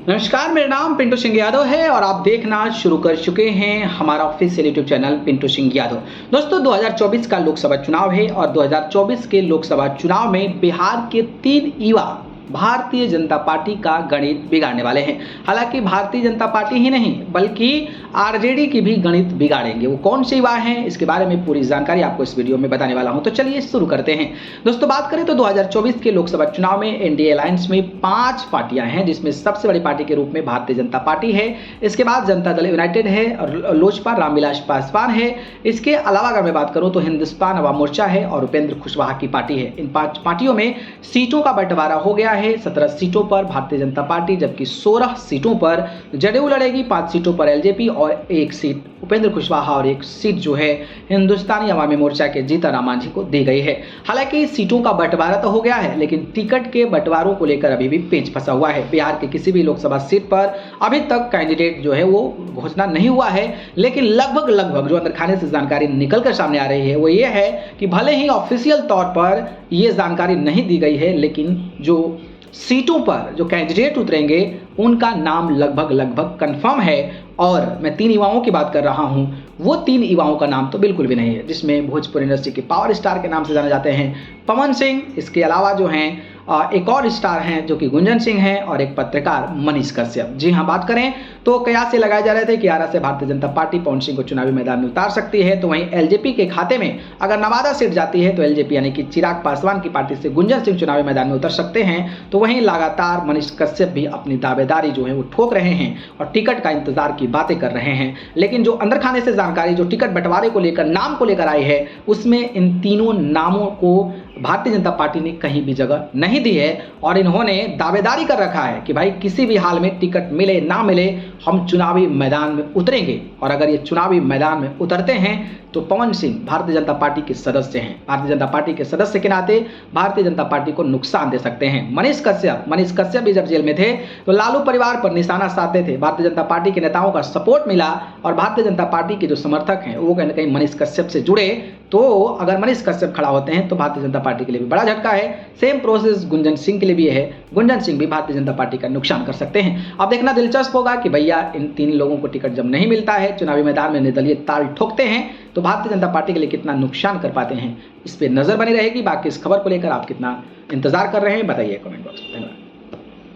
नमस्कार, मेरा नाम पिंटू सिंह यादव है और आप देखना शुरू कर चुके हैं हमारा official YouTube channel Pintu Singh Yadav. दोस्तों, 2024 का लोकसभा चुनाव है और 2024 के लोकसभा चुनाव में बिहार के 3 युवा भारतीय जनता पार्टी का गणित बिगाड़ने वाले हैं। हालांकि भारतीय जनता पार्टी ही नहीं बल्कि आरजेडी की भी गणित बिगाड़ेंगे। वो कौन से युवा हैं, इसके बारे में पूरी जानकारी आपको इस वीडियो में बताने वाला हूं। तो चलिए शुरू करते हैं। दोस्तों, बात करें तो 2024 के लोकसभा चुनाव में एनडीए अलायंस में 5 पार्टियां हैं, जिसमें सबसे बड़ी पार्टी के रूप में भारतीय जनता पार्टी है। इसके बाद जनता दल यूनाइटेड है और लोजपा रामविलास पासवान है। इसके अलावा अगर मैं बात करूं तो हिंदुस्तान अवाम मोर्चा है और उपेंद्र कुशवाहा की पार्टी है। इन 5 पार्टियों में सीटों का बंटवारा हो गया है। 17 सीटों पर भारतीय जनता पार्टी, जबकि 16 सीटों पर जदयू लड़ेगी, 5 सीटों पर एलजेपी और 1 सीट उपेंद्र कुशवाहा और 1 सीट जो है हिंदुस्तानी अवामी मोर्चा के जीतन राम को दी गई है। हालांकि सीटों का बंटवारा तो हो गया है, लेकिन टिकट के बंटवारों को लेकर अभी भी पेच फंसा हुआ है। बिहार के किसी भी लोकसभा सीट पर अभी तक कैंडिडेट जो है वो घोषणा नहीं हुआ है, लेकिन लगभग जो अंदर खाने से जानकारी निकलकर सामने आ रही है वो ये है कि भले ही ऑफिशियल तौर पर ये जानकारी नहीं दी गई है, लेकिन जो सीटों पर जो कैंडिडेट उतरेंगे उनका नाम लगभग कंफर्म है। और मैं 3 युवाओं की बात कर रहा हूं। वो 3 युवाओं का नाम तो बिल्कुल भी नहीं है, जिसमें भोजपुरी इंडस्ट्री के पावर स्टार के नाम से जाने जाते हैं पवन सिंह। इसके अलावा जो हैं एक और स्टार हैं जो कि गुंजन सिंह हैं और एक पत्रकार मनीष कश्यप। जी हाँ, बात करें तो कयास से लगाए जा रहे थे कि आरा से भारतीय जनता पार्टी पवन सिंह को चुनावी मैदान में उतार सकती है। तो वहीं एलजेपी के खाते में अगर नवादा सीट जाती है तो एलजेपी यानी कि चिराग पासवान की पार्टी से गुंजन सिंह चुनावी मैदान में उतर सकते हैं। तो वहीं लगातार मनीष कश्यप भी अपनी दावेदारी जो है वो ठोक रहे हैं और टिकट का इंतजार की बातें कर रहे हैं। लेकिन जो अंदर खाने से जानकारी जो टिकट बंटवारे को लेकर नाम को लेकर आई है, उसमें इन तीनों नामों को भारतीय जनता पार्टी ने कहीं भी जगह नहीं दी है और इन्होंने दावेदारी कर रखा है कि भाई किसी भी हाल में टिकट मिले ना मिले हम चुनावी मैदान में उतरेंगे। और अगर ये चुनावी मैदान में उतरते हैं तो पवन सिंह भारतीय जनता पार्टी के सदस्य हैं। भारतीय जनता पार्टी के सदस्य के नाते भारतीय जनता पार्टी को नुकसान दे सकते हैं। मनीष कश्यप भी जब जेल में थे तो लालू परिवार पर निशाना साधते थे। भारतीय जनता पार्टी के नेताओं का सपोर्ट मिला और भारतीय जनता पार्टी के जो समर्थक हैं वो कहीं ना कहीं मनीष कश्यप से जुड़े। तो अगर मनीष कश्यप खड़ा होते हैं तो भारतीय जनता पार्टी के लिए भी बड़ा झटका है। सेम प्रोसेस गुंजन सिंह के लिए भी है। गुंजन सिंह भी भारतीय जनता पार्टी का नुकसान कर सकते हैं। अब देखना दिलचस्प होगा कि भैया इन 3 लोगों को टिकट जब नहीं मिलता है, चुनावी मैदान में निर्दलीय ताल ठोकते हैं, तो भारतीय जनता पार्टी के लिए कितना नुकसान कर पाते हैं। इस पर नजर बनी रहेगी। बाकी इस खबर को लेकर आप कितना इंतजार कर रहे हैं बताइए कमेंट बॉक्स में। धन्यवाद।